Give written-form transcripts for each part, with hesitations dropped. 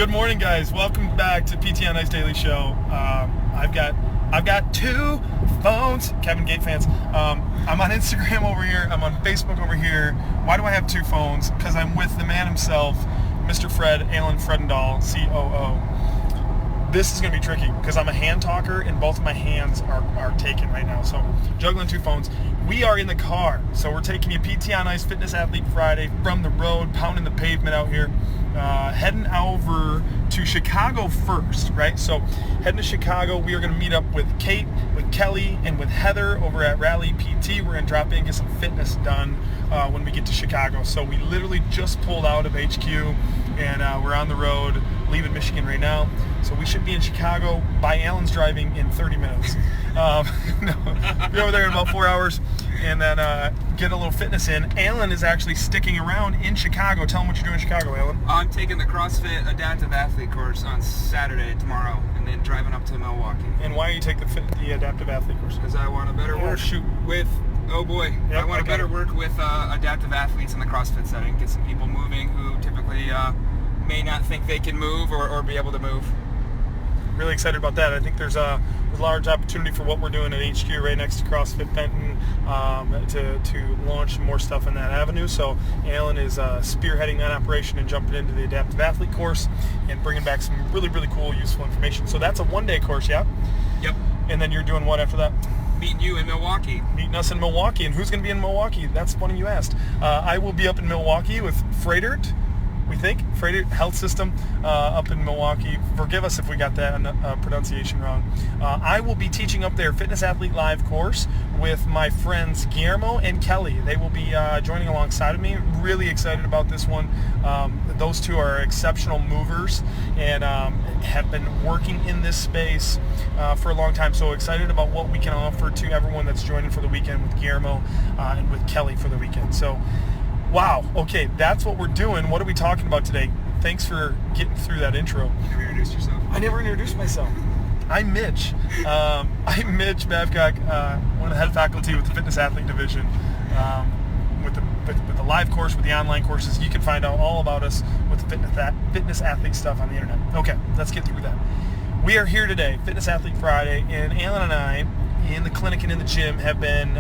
Good morning, guys. Welcome back to PT on Ice Daily Show. I've got two phones. Kevin Gate fans. I'm on Instagram over here. I'm on Facebook over here. Why do I have two phones? Because I'm with the man himself, Mr. Fred, Alan Fredendahl, COO. This is going to be tricky because I'm a hand talker and both of my hands are taken right now. So juggling two phones. We are in the car. So we're taking you PT on Ice Fitness Athlete Friday from the road, pounding the pavement out here. Heading over to Chicago first, right? So heading to Chicago, we are going to meet up with Kate, with Kelly, and with Heather over at Rally PT. We're going to drop in and get some fitness done when we get to Chicago. So we literally just pulled out of HQ and we're on the road leaving Michigan right now. So we should be in Chicago by Alan's driving in 30 minutes. No, be over there in about 4 hours and then get a little fitness in. Alan is actually sticking around in Chicago. Tell him what you're doing in Chicago, Alan. I'm taking the CrossFit Adaptive Athlete course on Saturday, tomorrow, and then driving up to Milwaukee. And why you take the Adaptive Athlete course? Because I want to better work with, I want to better work with adaptive athletes in the CrossFit setting, get some people moving who typically may not think they can move or be able to move. Really excited about that. I think there's a large opportunity for what we're doing at HQ right next to CrossFit Benton to launch more stuff in that avenue. So Alan is spearheading that operation and jumping into the Adaptive Athlete course and bringing back some really, really cool, useful information. So that's a one-day course, yeah? Yep. And then you're doing what after that? Meeting you in Milwaukee. Meeting us in Milwaukee. And who's going to be in Milwaukee? That's funny you asked. I will be up in Milwaukee with Freidert. We think Freidert Health System up in Milwaukee. Forgive us if we got that pronunciation wrong. I will be teaching up their Fitness Athlete Live course with my friends Guillermo and Kelly. They will be joining alongside of me. Really excited about this one. Those two are exceptional movers and have been working in this space for a long time. So excited about what we can offer to everyone that's joining for the weekend with Guillermo and with Kelly for the weekend. So. Wow, okay, that's what we're doing. What are we talking about today? Thanks for getting through that intro. You never introduced yourself. I never introduced myself. I'm Mitch. I'm Mitch Babcock, one of the head faculty with the Fitness Athlete Division. With the live course, with the online courses, you can find out all about us with the fitness athlete stuff on the internet. Okay, let's get through that. We are here today, Fitness Athlete Friday, and Alan and I, in the clinic and in the gym, have been...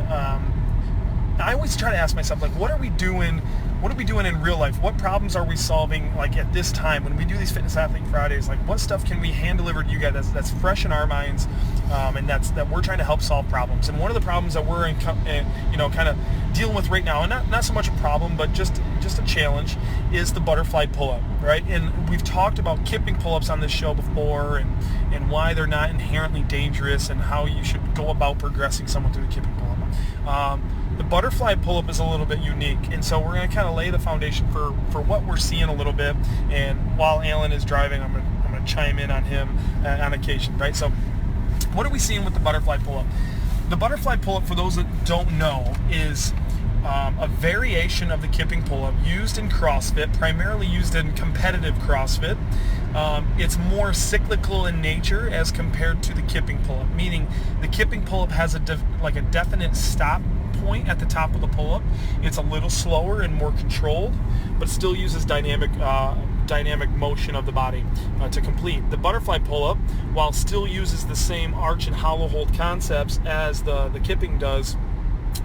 I always try to ask myself, like, what are we doing in real life? What problems are we solving, like, at this time when we do these Fitness Athlete Fridays? Like, what stuff can we hand deliver to you guys that's fresh in our minds, and that we're trying to help solve problems? And one of the problems that we're kind of dealing with right now, and not so much a problem, but just a challenge, is the butterfly pull-up, right? And we've talked about kipping pull-ups on this show before, and why they're not inherently dangerous, and how you should go about progressing someone through the kipping pull-up. The butterfly pull-up is a little bit unique, and so we're going to kind of lay the foundation for what we're seeing a little bit. And while Alan is driving, I'm going to chime in on him on occasion, right? So what are we seeing with the butterfly pull-up? The butterfly pull-up, for those that don't know, is a variation of the kipping pull-up used in CrossFit, primarily used in competitive CrossFit. It's more cyclical in nature as compared to the kipping pull-up, meaning the kipping pull-up has a definite stop point at the top of the pull-up. It's a little slower and more controlled, but still uses dynamic motion of the body to complete. The butterfly pull-up, while still uses the same arch and hollow hold concepts as the kipping does,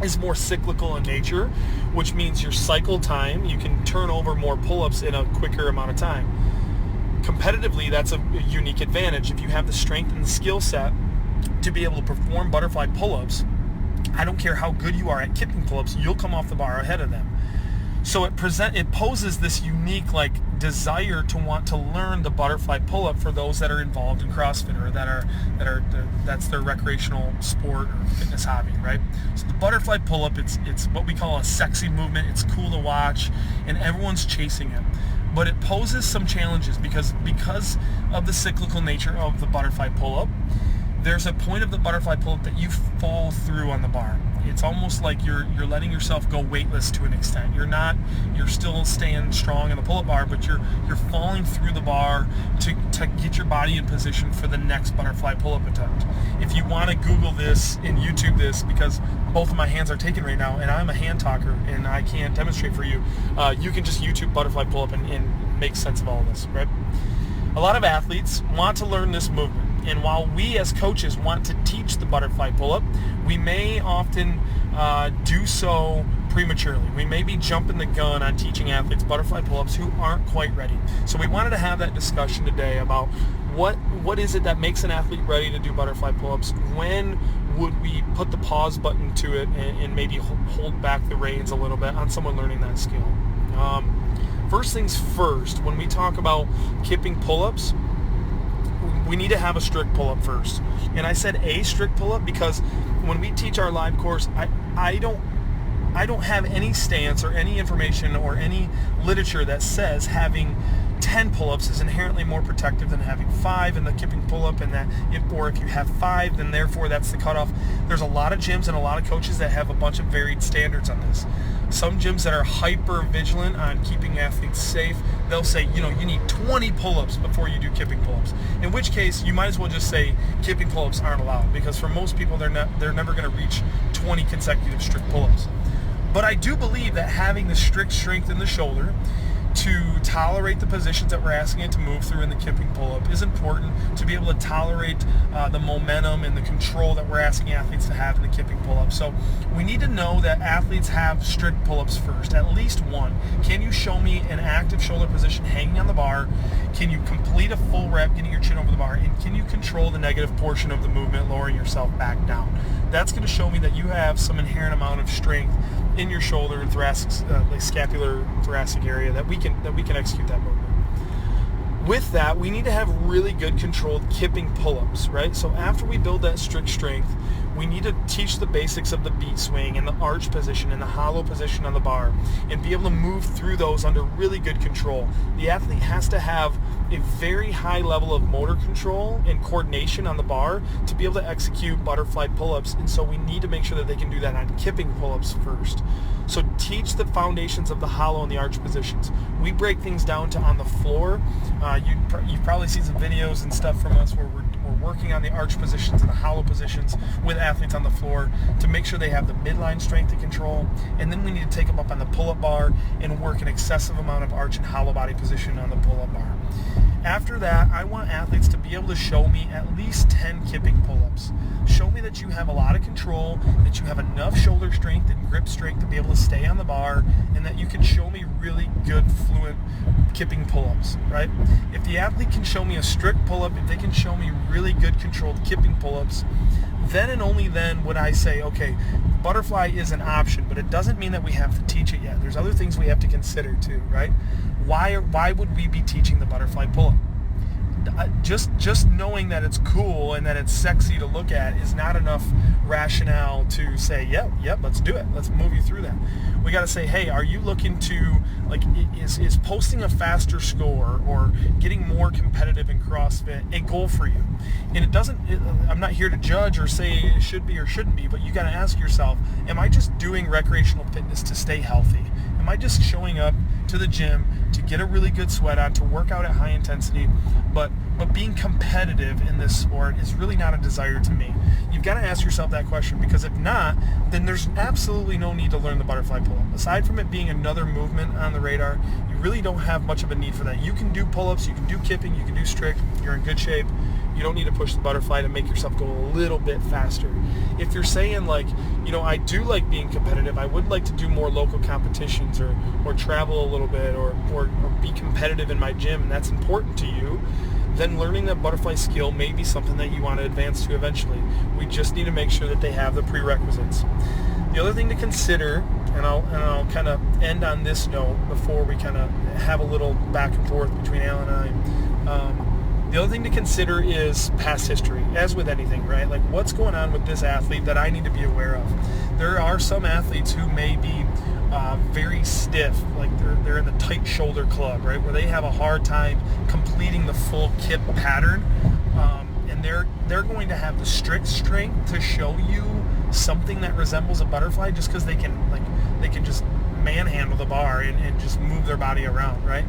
is more cyclical in nature, which means your cycle time, you can turn over more pull-ups in a quicker amount of time. Competitively, that's a unique advantage. If you have the strength and the skill set to be able to perform butterfly pull-ups, I don't care how good you are at kipping pull-ups, you'll come off the bar ahead of them. So it poses this unique desire to want to learn the butterfly pull-up for those that are involved in CrossFit or that's their recreational sport or fitness hobby, right? So the butterfly pull-up, it's what we call a sexy movement. It's cool to watch, and everyone's chasing it. But it poses some challenges because of the cyclical nature of the butterfly pull-up. There's a point of the butterfly pull-up that you fall through on the bar. It's almost like you're letting yourself go weightless to an extent. You're still staying strong in the pull-up bar, but you're falling through the bar to get your body in position for the next butterfly pull-up attempt. If you want to Google this and YouTube this, because both of my hands are taken right now, and I'm a hand talker and I can't demonstrate for you, you can just YouTube butterfly pull-up and make sense of all of this, right? A lot of athletes want to learn this movement, and while we as coaches want to teach the butterfly pull-up, we may often do so prematurely. We may be jumping the gun on teaching athletes butterfly pull-ups who aren't quite ready. So we wanted to have that discussion today about what is it that makes an athlete ready to do butterfly pull-ups? When would we put the pause button to it and maybe hold back the reins a little bit on someone learning that skill? First things first, when we talk about kipping pull-ups, we need to have a strict pull-up first. And I said a strict pull-up because when we teach our live course, I don't have any stance or any information or any literature that says having 10 pull-ups is inherently more protective than having 5 in the kipping pull-up, and that if you have 5, then therefore that's the cutoff. There's a lot of gyms and a lot of coaches that have a bunch of varied standards on this. Some gyms that are hyper vigilant on keeping athletes safe, they'll say, you need 20 pull-ups before you do kipping pull-ups. In which case, you might as well just say kipping pull-ups aren't allowed, because for most people, they're never going to reach 20 consecutive strict pull-ups. But I do believe that having the strict strength in the shoulder to tolerate the positions that we're asking it to move through in the kipping pull-up is important, to be able to tolerate the momentum and the control that we're asking athletes to have in the kipping pull-up. So we need to know that athletes have strict pull-ups first, at least one. Can you show me an active shoulder position hanging on the bar? Can you complete a full rep getting your chin over the bar? And can you control the negative portion of the movement, lowering yourself back down? That's going to show me that you have some inherent amount of strength in your shoulder and thoracic, like scapular thoracic area that we can execute that movement. With that, we need to have really good controlled kipping pull-ups, right? So after we build that strict strength, we need to teach the basics of the beat swing and the arch position and the hollow position on the bar and be able to move through those under really good control. The athlete has to have a very high level of motor control and coordination on the bar to be able to execute butterfly pull-ups, and so we need to make sure that they can do that on kipping pull-ups first. So teach the foundations of the hollow and the arch positions. We break things down to on the floor. You've probably seen some videos and stuff from us where we're working on the arch positions and the hollow positions with athletes on the floor to make sure they have the midline strength and control. And then we need to take them up on the pull-up bar and work an excessive amount of arch and hollow body position on the pull-up bar. After that, I want athletes to be able to show me at least 10 kipping pull-ups. Show me that you have a lot of control, that you have enough shoulder strength and grip strength to be able to stay on the bar, and that you can show me really good, fluent kipping pull-ups, right? If the athlete can show me a strict pull-up, if they can show me really good controlled kipping pull-ups, then and only then would I say, okay, butterfly is an option, but it doesn't mean that we have to teach it yet. There's other things we have to consider too, right? Why would we be teaching the butterfly pull-up? Just knowing that it's cool and that it's sexy to look at is not enough rationale to say, yep, let's do it. Let's move you through that. We got to say, hey, are you looking to, like, is posting a faster score or getting more competitive in CrossFit a goal for you? And I'm not here to judge or say it should be or shouldn't be, but you got to ask yourself, am I just doing recreational fitness to stay healthy? Am I just showing up to the gym to get a really good sweat on, to work out at high intensity, but being competitive in this sport is really not a desire to me? You've got to ask yourself that question, because if not, then there's absolutely no need to learn the butterfly pull-up. Aside from it being another movement on the radar, you really don't have much of a need for that. You can do pull-ups, you can do kipping, you can do strict, you're in good shape. You don't need to push the butterfly to make yourself go a little bit faster. If you're saying, like, I do like being competitive, I would like to do more local competitions or travel a little bit or be competitive in my gym, and that's important to you, then learning that butterfly skill may be something that you want to advance to eventually. We just need to make sure that they have the prerequisites. The other thing to consider, and I'll kind of end on this note before we kind of have a little back and forth between Al and I, the other thing to consider is past history, as with anything, right? Like, what's going on with this athlete that I need to be aware of? There are some athletes who may be very stiff, like they're in the tight shoulder club, right, where they have a hard time completing the full kip pattern, and they're going to have the strict strength to show you something that resembles a butterfly just because they can just manhandle the bar and just move their body around, right?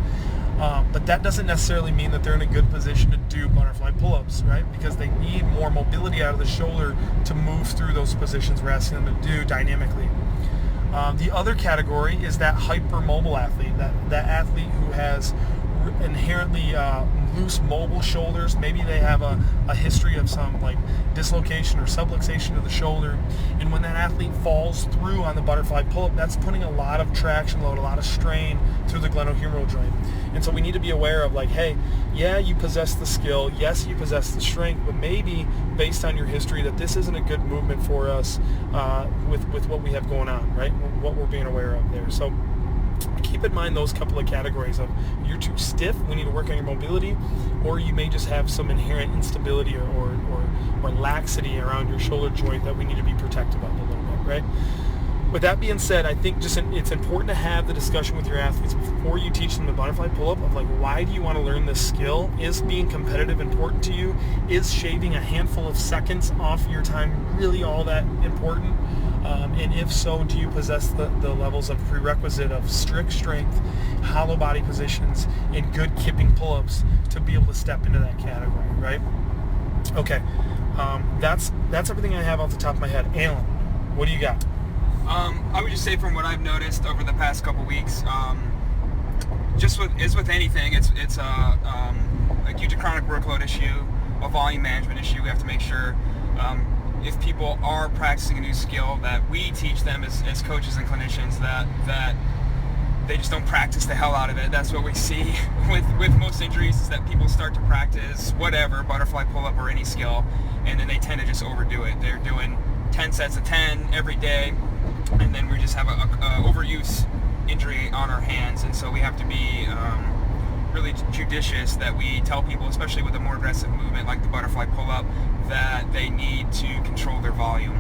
But that doesn't necessarily mean that they're in a good position to do butterfly pull-ups, right? Because they need more mobility out of the shoulder to move through those positions we're asking them to do dynamically. The other category is that hypermobile athlete, that athlete who has inherently loose mobile shoulders. Maybe they have a history of some like dislocation or subluxation of the shoulder. And when that athlete falls through on the butterfly pull-up, that's putting a lot of traction load, a lot of strain through the glenohumeral joint. And so we need to be aware of like, hey, yeah, you possess the skill. Yes, you possess the strength, but maybe based on your history that this isn't a good movement for us with what we have going on, right? What we're being aware of there. So keep in mind those couple of categories of you're too stiff, we need to work on your mobility, or you may just have some inherent instability or laxity around your shoulder joint that we need to be protective of a little bit, right? With that being said, I think just it's important to have the discussion with your athletes before you teach them the butterfly pull-up of like, why do you want to learn this skill? Is being competitive important to you? Is shaving a handful of seconds off your time really all that important? And if so, do you possess the levels of prerequisite of strict strength, hollow body positions, and good kipping pull-ups to be able to step into that category, right? Okay, that's everything I have off the top of my head. Alan, what do you got? I would just say from what I've noticed over the past couple weeks, with anything, it's a huge chronic workload issue, a volume management issue. We have to make sure if people are practicing a new skill that we teach them as coaches and clinicians that they just don't practice the hell out of it. That's what we see with most injuries, is that people start to practice whatever, butterfly pull-up or any skill, and then they tend to just overdo it. They're doing 10 sets of 10 every day, and then we just have a overuse injury on our hands. And so we have to be really judicious that we tell people, especially with a more aggressive movement like the butterfly pull-up, that they need to control their volume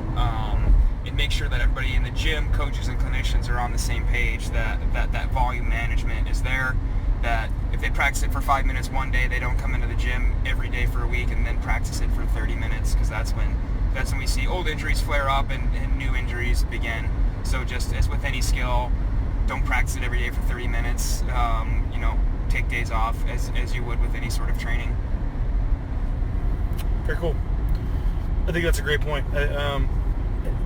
and make sure that everybody in the gym, coaches and clinicians, are on the same page, that volume management is there, that if they practice it for 5 minutes one day, they don't come into the gym every day for a week and then practice it for 30 minutes, because that's when we see old injuries flare up and new injuries begin. So just as with any skill, don't practice it every day for 30 minutes. Take days off as you would with any sort of training. Very cool. I think that's a great point.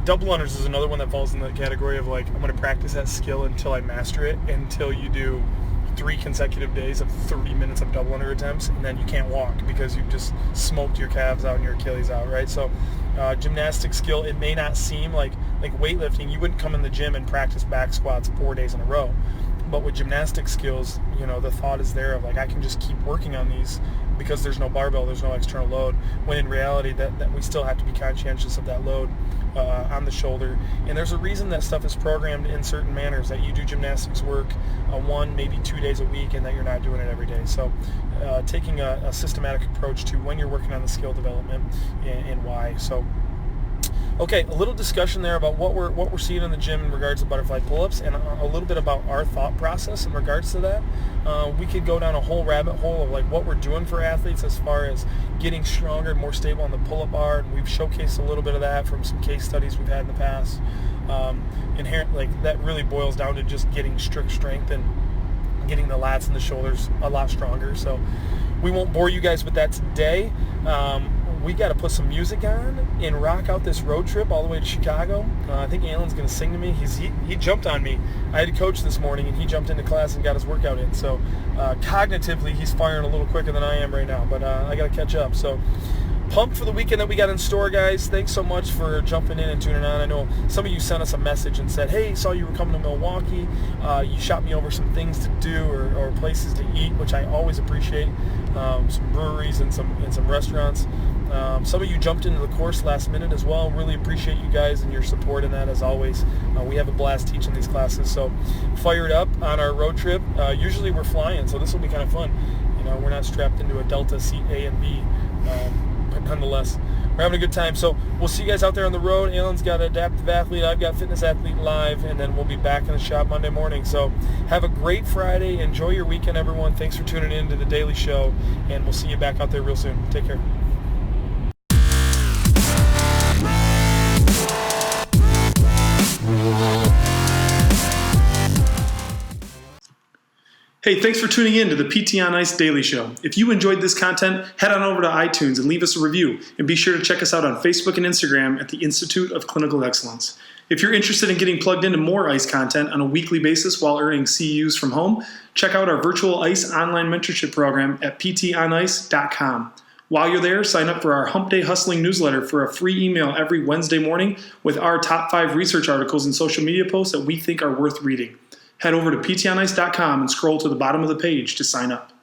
Double unders is another one that falls in the category of like, I'm going to practice that skill until I master it, until you do 3 consecutive days of 30 minutes of double under attempts, and then you can't walk because you've just smoked your calves out and your Achilles out, right? So gymnastic skill, it may not seem like weightlifting. You wouldn't come in the gym and practice back squats 4 days in a row. But with gymnastic skills, the thought is there of like, I can just keep working on these because there's no barbell, there's no external load, when in reality that we still have to be conscientious of that load on the shoulder. And there's a reason that stuff is programmed in certain manners, that you do gymnastics work 1, maybe 2 days a week, and that you're not doing it every day. So taking a systematic approach to when you're working on the skill development and why. So okay, a little discussion there about what we're seeing in the gym in regards to butterfly pull-ups, and a little bit about our thought process in regards to that. We could go down a whole rabbit hole of like what we're doing for athletes as far as getting stronger and more stable on the pull-up bar, and we've showcased a little bit of that from some case studies we've had in the past. Inherent, like that really boils down to just getting strict strength and getting the lats and the shoulders a lot stronger. So we won't bore you guys with that today. We got to put some music on and rock out this road trip all the way to Chicago. I think Alan's going to sing to me. He jumped on me. I had to coach this morning, and he jumped into class and got his workout in. So cognitively, he's firing a little quicker than I am right now, but I got to catch up. So pumped for the weekend that we got in store, guys. Thanks so much for jumping in and tuning on. I know some of you sent us a message and said, hey, saw you were coming to Milwaukee. You shot me over some things to do or places to eat, which I always appreciate. Some breweries and some restaurants. Some of you jumped into the course last minute as well. Really appreciate you guys and your support in that, as always. We have a blast teaching these classes. So fired up on our road trip. Usually we're flying, so this will be kind of fun. We're not strapped into a Delta seat A and B. But nonetheless, we're having a good time. So we'll see you guys out there on the road. Alan's got Adaptive Athlete. I've got Fitness Athlete Live, and then we'll be back in the shop Monday morning. So have a great Friday. Enjoy your weekend, everyone. Thanks for tuning in to The Daily Show, and we'll see you back out there real soon. Take care. Hey, thanks for tuning in to the PT on Ice Daily Show. If you enjoyed this content, head on over to iTunes and leave us a review. And be sure to check us out on Facebook and Instagram at the Institute of Clinical Excellence. If you're interested in getting plugged into more ICE content on a weekly basis while earning CEUs from home, check out our virtual ICE online mentorship program at ptonice.com. While you're there, sign up for our Hump Day Hustling newsletter for a free email every Wednesday morning with our top 5 research articles and social media posts that we think are worth reading. Head over to ptonice.com and scroll to the bottom of the page to sign up.